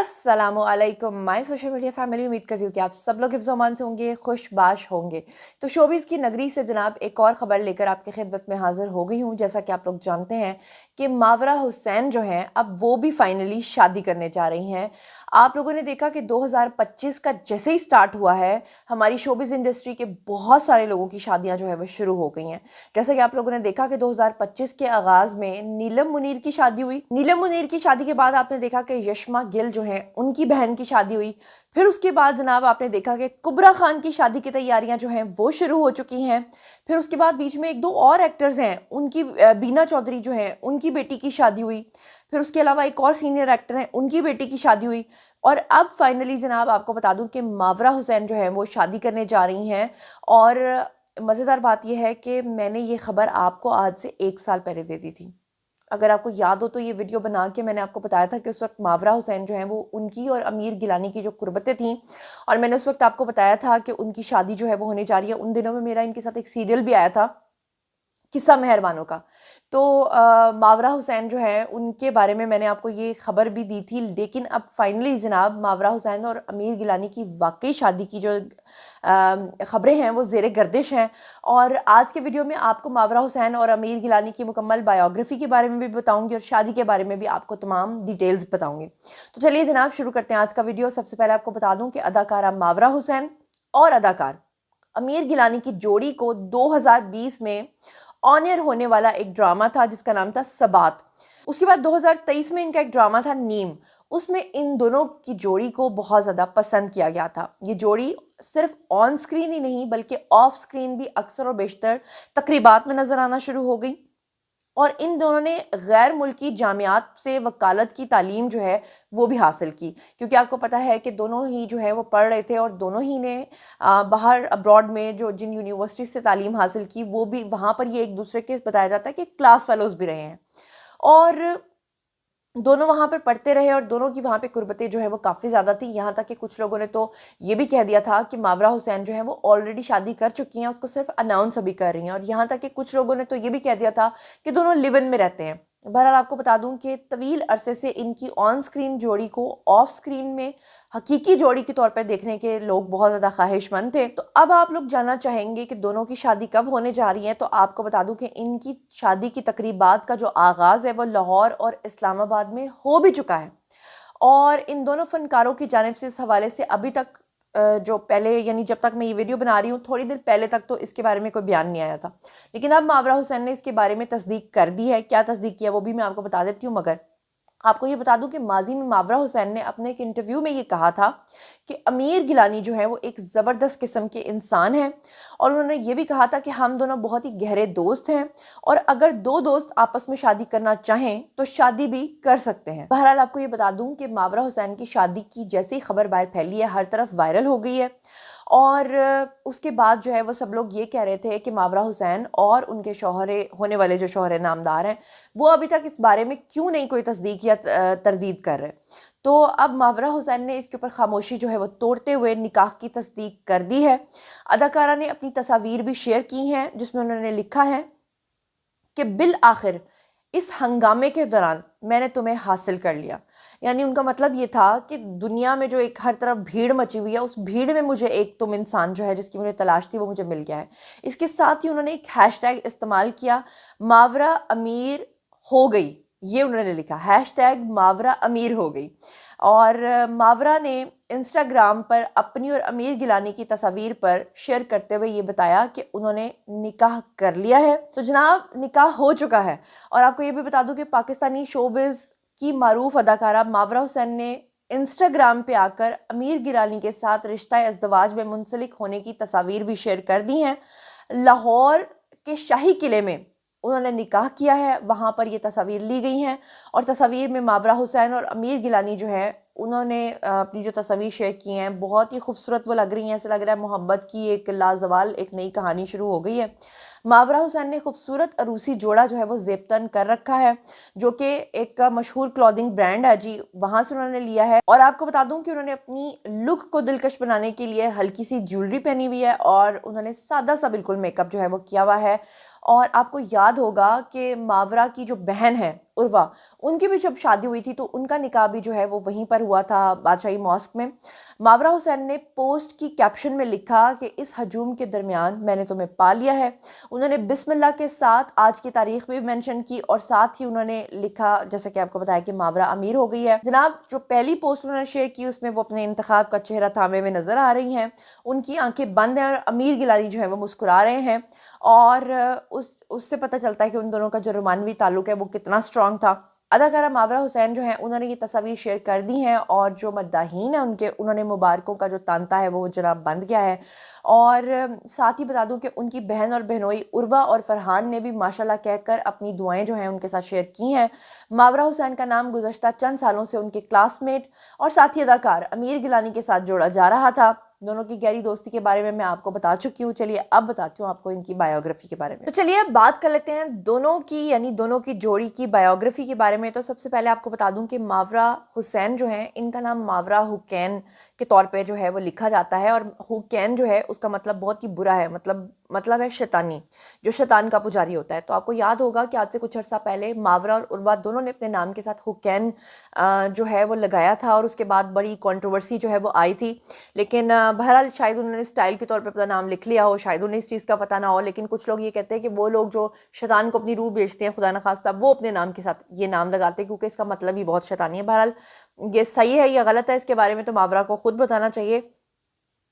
अस्सलामु अलैकुम my social media family. उम्मीद करती हूँ कि आप सब लोग हिफ्ज़-ओ-अमान से होंगे, खुशबाश होंगे। तो शोबिज़ की नगरी से जनाब एक और ख़बर लेकर आपकी खिदमत में हाज़िर हो गई हूँ। जैसा कि आप लोग जानते हैं कि मावरा हुसैन जो हैं अब वो भी फाइनली शादी करने जा रही हैं। आप लोगों ने देखा कि 2025 का जैसे ही स्टार्ट हुआ है, हमारी शोबिज़ इंडस्ट्री के बहुत सारे लोगों की शादियाँ जो है वो शुरू हो गई हैं। जैसा कि आप लोगों ने देखा कि 2025 के आगाज़ में नीलम मुनीर की शादी हुई। नीलम मुनीर की शादी के बाद आपने देखा कि यशमा गिल जो हैं उनकी बहन की शादी हुई। फिर उसके बाद जनाब आपने देखा कि कुबरा खान की शादी की तैयारियां जो हैं वो शुरू हो चुकी हैं। फिर उसके बाद बीच में एक दो और एक्टर्स हैं, उनकी बीना चौधरी जो हैं उनकी बेटी की शादी हुई। फिर उसके अलावा एक और सीनियर एक्टर हैं, उनकी बेटी की शादी हुई। और अब फाइनली जनाब आपको बता दूं कि मावरा हुसैन जो है वो शादी करने जा रही हैं। और मज़ेदार बात यह है कि मैंने ये खबर आपको आज से 1 साल पहले दे दी थी। अगर आपको याद हो तो ये वीडियो बना के मैंने आपको बताया था कि उस वक्त मावरा हुसैन जो हैं वो उनकी और अमीर गिलानी की जो कुर्बतें थीं, और मैंने उस वक्त आपको बताया था कि उनकी शादी जो है वो होने जा रही है। उन दिनों में मेरा इनके साथ एक सीरियल भी आया था, किस्सा मेहरबानों का। तो मावरा हुसैन जो है उनके बारे में मैंने आपको ये खबर भी दी थी, लेकिन अब फाइनली जनाब मावरा हुसैन और अमीर गिलानी की वाकई शादी की जो खबरें हैं वो ज़ेरे गर्दिश हैं। और आज के वीडियो में आपको मावरा हुसैन और अमीर गिलानी की मुकम्मल बायोग्राफी के बारे में भी बताऊंगी और शादी के बारे में भी आपको तमाम डिटेल्स बताऊंगी। तो चलिए जनाब शुरू करते हैं आज का वीडियो। सबसे पहले आपको बता दूं कि अदाकारा मावरा हुसैन और अदाकार अमीर गिलानी की जोड़ी को 2020 में ऑन एयर होने वाला एक ड्रामा था जिसका नाम था सबात। उसके बाद 2023 में इनका एक ड्रामा था नीम। उसमें इन दोनों की जोड़ी को बहुत ज़्यादा पसंद किया गया था। ये जोड़ी सिर्फ ऑन स्क्रीन ही नहीं बल्कि ऑफ स्क्रीन भी अक्सर और बेशतर तकरीबात में नज़र आना शुरू हो गई। और इन दोनों ने गैर मुल्की जामियात से वकालत की तालीम जो है वो भी हासिल की, क्योंकि आपको पता है कि दोनों ही जो है वो पढ़ रहे थे और दोनों ही ने बाहर अब्रॉड में जो जिन यूनिवर्सिटी से तालीम हासिल की वो भी वहाँ पर ये एक दूसरे के बताया जाता है कि क्लास फेलोज़ भी रहे हैं। और दोनों वहाँ पर पढ़ते रहे और दोनों की वहाँ पे कुर्बतें जो है वो काफ़ी ज़्यादा थी। यहाँ तक कि कुछ लोगों ने तो ये भी कह दिया था कि मावरा हुसैन जो है वो ऑलरेडी शादी कर चुकी हैं, उसको सिर्फ अनाउंस अभी कर रही हैं। और यहाँ तक कि कुछ लोगों ने तो ये भी कह दिया था कि दोनों लिव इन में रहते हैं। बहरहाल आपको बता दूं कि तवील अरसे से इनकी ऑन स्क्रीन जोड़ी को ऑफ स्क्रीन में हकीकी जोड़ी के तौर पर देखने के लोग बहुत ज़्यादा ख्वाहिशमंद थे। तो अब आप लोग जानना चाहेंगे कि दोनों की शादी कब होने जा रही है। तो आपको बता दूं कि इनकी शादी की तकरीबात का जो आगाज़ है वो लाहौर और इस्लामाबाद में हो भी चुका है। और इन दोनों फ़नकारों की जानिब से इस हवाले से अभी तक जो पहले यानी जब तक मैं ये वीडियो बना रही हूँ थोड़ी देर पहले तक तो इसके बारे में कोई बयान नहीं आया था। लेकिन अब मावरा हुसैन ने इसके बारे में तस्दीक कर दी है। क्या तस्दीक किया वो भी मैं आपको बता देती हूँ। मगर आपको ये बता दूं कि माजी में मावरा हुसैन ने अपने एक इंटरव्यू में ये कहा था कि अमीर गिलानी जो है वो एक ज़बरदस्त किस्म के इंसान हैं। और उन्होंने ये भी कहा था कि हम दोनों बहुत ही गहरे दोस्त हैं और अगर दो दोस्त आपस में शादी करना चाहें तो शादी भी कर सकते हैं। बहरहाल आपको ये बता दूं कि मावरा हुसैन की शादी की जैसी खबर बाहर फैली है, हर तरफ वायरल हो गई है। और उसके बाद जो है वो सब लोग ये कह रहे थे कि मावरा हुसैन और उनके शौहरे होने वाले जो शौहरे नामदार हैं वो अभी तक इस बारे में क्यों नहीं कोई तस्दीक या तरदीद कर रहे। तो अब मावरा हुसैन ने इसके ऊपर खामोशी जो है वो तोड़ते हुए निकाह की तस्दीक कर दी है। अदाकारा ने अपनी तस्वीर भी शेयर की हैं जिसमें उन्होंने लिखा है कि बिल आखिर इस हंगामे के दौरान मैंने तुम्हें हासिल कर लिया। यानी उनका मतलब ये था कि दुनिया में जो एक हर तरफ भीड़ मची हुई है उस भीड़ में मुझे एक तुम इंसान जो है जिसकी मुझे तलाश थी वो मुझे मिल गया है। इसके साथ ही उन्होंने एक हैशटैग इस्तेमाल किया, मावरा अमीर हो गई। ये उन्होंने लिखा हैशटैग मावरा अमीर हो गई। और मावरा ने इंस्टाग्राम पर अपनी और अमीर गिलानी की तस्वीर पर शेयर करते हुए ये बताया कि उन्होंने निकाह कर लिया है। तो जनाब निकाह हो चुका है। और आपको ये भी बता दूं कि पाकिस्तानी शोबिज़ की मारूफ अदाकारा मावरा हुसैन ने इंस्टाग्राम पे आकर अमीर गिलानी के साथ रिश्ता अज़दवाज में मुंसलिक होने की तस्वीर भी शेयर कर दी हैं। लाहौर के शाही किले में उन्होंने निकाह किया है, वहाँ पर ये तस्वीर ली गई हैं। और तस्वीर में मावरा हुसैन और अमीर गिलानी जो है उन्होंने अपनी जो तस्वीर शेयर की हैं बहुत ही खूबसूरत वो लग रही हैं। ऐसा लग रहा है मोहब्बत की एक लाजवाल एक नई कहानी शुरू हो गई है। मावरा हुसैन ने खूबसूरत रूसी जोड़ा जो है वो ज़ेबतन कर रखा है, जो कि एक मशहूर क्लॉथिंग ब्रांड है जी, वहाँ से उन्होंने लिया है। और आपको बता दूं कि उन्होंने अपनी लुक को दिलकश बनाने के लिए हल्की सी ज्वेलरी पहनी हुई है और उन्होंने सादा सा बिल्कुल मेकअप जो है वो किया हुआ है। और आपको याद होगा कि मावरा की जो बहन है उर्वा, उनकी भी जब शादी हुई थी तो उनका निकाह भी जो है वो वहीं पर हुआ था, बादशाही मॉस्क में। मावरा हुसैन ने पोस्ट की कैप्शन में लिखा कि इस हजूम के दरमियान मैंने तुम्हें पा लिया है। उन्होंने बिस्मिल्लाह के साथ आज की तारीख भी मेंशन की और साथ ही उन्होंने लिखा, जैसे कि आपको बताया, कि मावरा अमीर हो गई है। जनाब, जो पहली पोस्ट उन्होंने शेयर की उसमें वो अपने इंतखाब का चेहरा थामे हुए नजर आ रही हैं, उनकी आंखें बंद हैं और अमीर गिलानी जो है वो मुस्कुरा रहे हैं। और उससे पता चलता है कि उन दोनों का जो रोमानवी ताल्लुक है वो कितना स्ट्रांग था। अदाकारा मावरा हुसैन जो हैं उन्होंने ये तस्वीर शेयर कर दी हैं और जो मद्दाहीन है उनके, उन्होंने मुबारकों का जो तांता है वो जनाब बंद किया है। और साथ ही बता दूं कि उनकी बहन और बहनोई उर्वा और फरहान ने भी माशाल्लाह कहकर अपनी दुआएं जो हैं उनके साथ शेयर की हैं। मावरा हुसैन का नाम गुज़श्ता चंद सालों से उनके क्लासमेट और साथी अदाकार अमीर गिलानी के साथ जोड़ा जा रहा था। दोनों की गहरी दोस्ती के बारे में मैं आपको बता चुकी हूँ। चलिए अब बताती हूँ आपको इनकी बायोग्राफी के बारे में। तो चलिए अब बात कर लेते हैं दोनों की, यानी दोनों की जोड़ी की बायोग्राफी के बारे में। तो सबसे पहले आपको बता दूं कि मावरा हुसैन जो है, इनका नाम मावरा हुकैन के तौर पे जो है वो लिखा जाता है। और हुकैन जो है उसका मतलब बहुत ही बुरा है, मतलब है शैतानी, जो शैतान का पुजारी होता है। तो आपको याद होगा कि आज से कुछ अर्सा पहले मावरा और उर्वा दोनों ने अपने नाम के साथ हुकैन जो है वो लगाया था और उसके बाद बड़ी कंट्रोवर्सी जो है वो आई थी। लेकिन बहरहाल शायद उन्होंने स्टाइल के तौर पे अपना नाम लिख लिया हो, शायद उन्हें इस चीज़ का पता ना हो। लेकिन कुछ लोग ये कहते हैं कि वो लोग जो शैतान को अपनी रूह बेचते हैं, खुदा न खास्ता, वो अपने नाम के साथ ये नाम लगाते हैं क्योंकि इसका मतलब ही बहुत शैतानी है। बहरहाल ये सही है या गलत है इसके बारे में तो मावरा को खुद बताना चाहिए।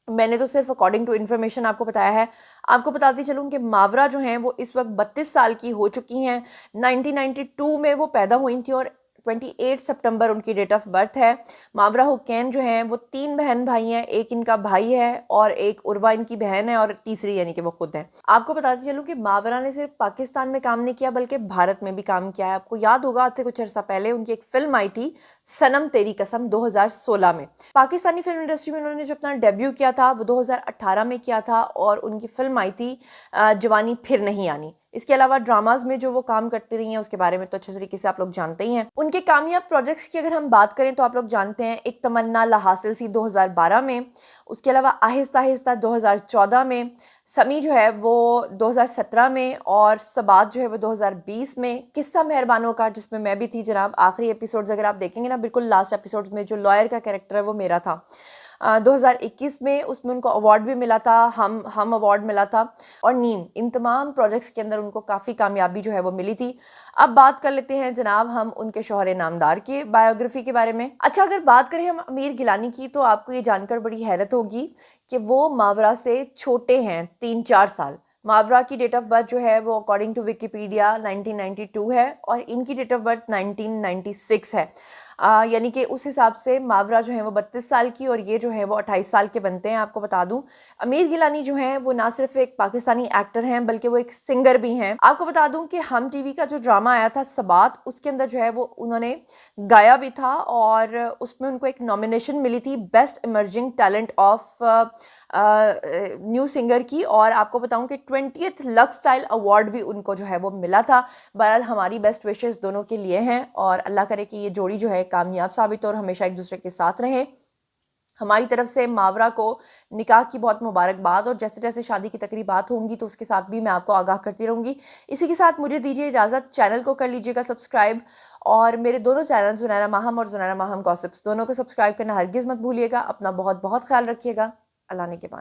मैंने तो सिर्फ अकॉर्डिंग टू इन्फॉर्मेशन आपको बताया है। आपको बताती चलूँ कि मावरा जो हैं वो इस वक्त 32 साल की हो चुकी हैं। 1992 में वो पैदा हुई थी और 28 सितंबर उनकी डेट ऑफ बर्थ है। मावरा हुकैन जो हैं वो 3 बहन भाई हैं, एक इनका भाई है और एक उर्वा इनकी बहन है और तीसरी यानी कि वो खुद हैं। आपको बताती चलूँ कि मावरा ने सिर्फ पाकिस्तान में काम नहीं किया बल्कि भारत में भी काम किया है। आपको याद होगा आज से कुछ अर्सा पहले उनकी एक फिल्म आई थी, सनम तेरी कसम, 2016 में। पाकिस्तानी फिल्म इंडस्ट्री में उन्होंने जो अपना डेब्यू किया था वो 2018 में किया था और उनकी फिल्म आई थी जवानी फिर नहीं आनी। इसके अलावा ड्रामाज में जो वो काम करती रही हैं उसके बारे में तो अच्छे तरीके से आप लोग जानते ही हैं। उनके कामयाब प्रोजेक्ट्स की अगर हम बात करें तो आप लोग जानते हैं, एक तमन्ना ला हासिल सी 2012 में, उसके अलावा आहिस्ता आहिस्ता 2014 में, समी जो है वो 2017 में और सबात जो है वो 2020 में, किस्सा मेहरबानों का जिसमें मैं भी थी जनाब, आखिरी एपिसोड्स अगर आप देखेंगे ना, बिल्कुल लास्ट एपिसोड्स में जो लॉयर का कैरेक्टर है वो मेरा था। 2021 में उसमें उनको अवार्ड भी मिला था, हम अवार्ड मिला था। और नीम, इन तमाम प्रोजेक्ट्स के अंदर उनको काफ़ी कामयाबी जो है वो मिली थी। अब बात कर लेते हैं जनाब हम उनके शौहर नामदार की बायोग्राफी के बारे में। अच्छा, अगर बात करें हम अमीर गिलानी की तो आपको ये जानकर बड़ी हैरत होगी कि वो मावरा से छोटे हैं 3-4 साल। मावरा की डेट ऑफ बर्थ जो है वो अकॉर्डिंग टू विकिपीडिया 1992 है और इनकी डेट ऑफ बर्थ 1996 है। यानी कि उस हिसाब से मावरा जो है वो 32 साल की और ये जो है वो 28 साल के बनते हैं। आपको बता दूं, अमीर गिलानी जो है वो ना सिर्फ एक पाकिस्तानी एक्टर हैं बल्कि वो एक सिंगर भी हैं। आपको बता दूं कि हम टीवी का जो ड्रामा आया था सबात, उसके अंदर जो है वो उन्होंने गाया भी था और उसमें उनको एक नॉमिनेशन मिली थी best emerging talent of new singer की। और आपको बताऊं कि 20th लक्स स्टाइल अवार्ड भी उनको जो है वो मिला था। बहरहाल हमारी बेस्ट विशेस दोनों के लिए हैं और अल्लाह करे कि ये जोड़ी जो है कामयाब साबित और हमेशा एक दूसरे के साथ रहें। हमारी तरफ से मावरा को निकाह की बहुत मुबारकबाद और जैसे जैसे शादी की तकरीबात होंगी तो उसके साथ भी मैं आपको आगाह करती रहूँगी। इसी के साथ मुझे दीजिए इजाज़त, चैनल को कर लीजिएगा सब्सक्राइब और मेरे दोनों चैनल जुनैरा माहम और जुनैरा माहम गॉसिप्स दोनों को सब्सक्राइब करना हरगिज़ मत भूलिएगा। अपना बहुत बहुत ख्याल रखिएगा। अल्लाह ने के बाद।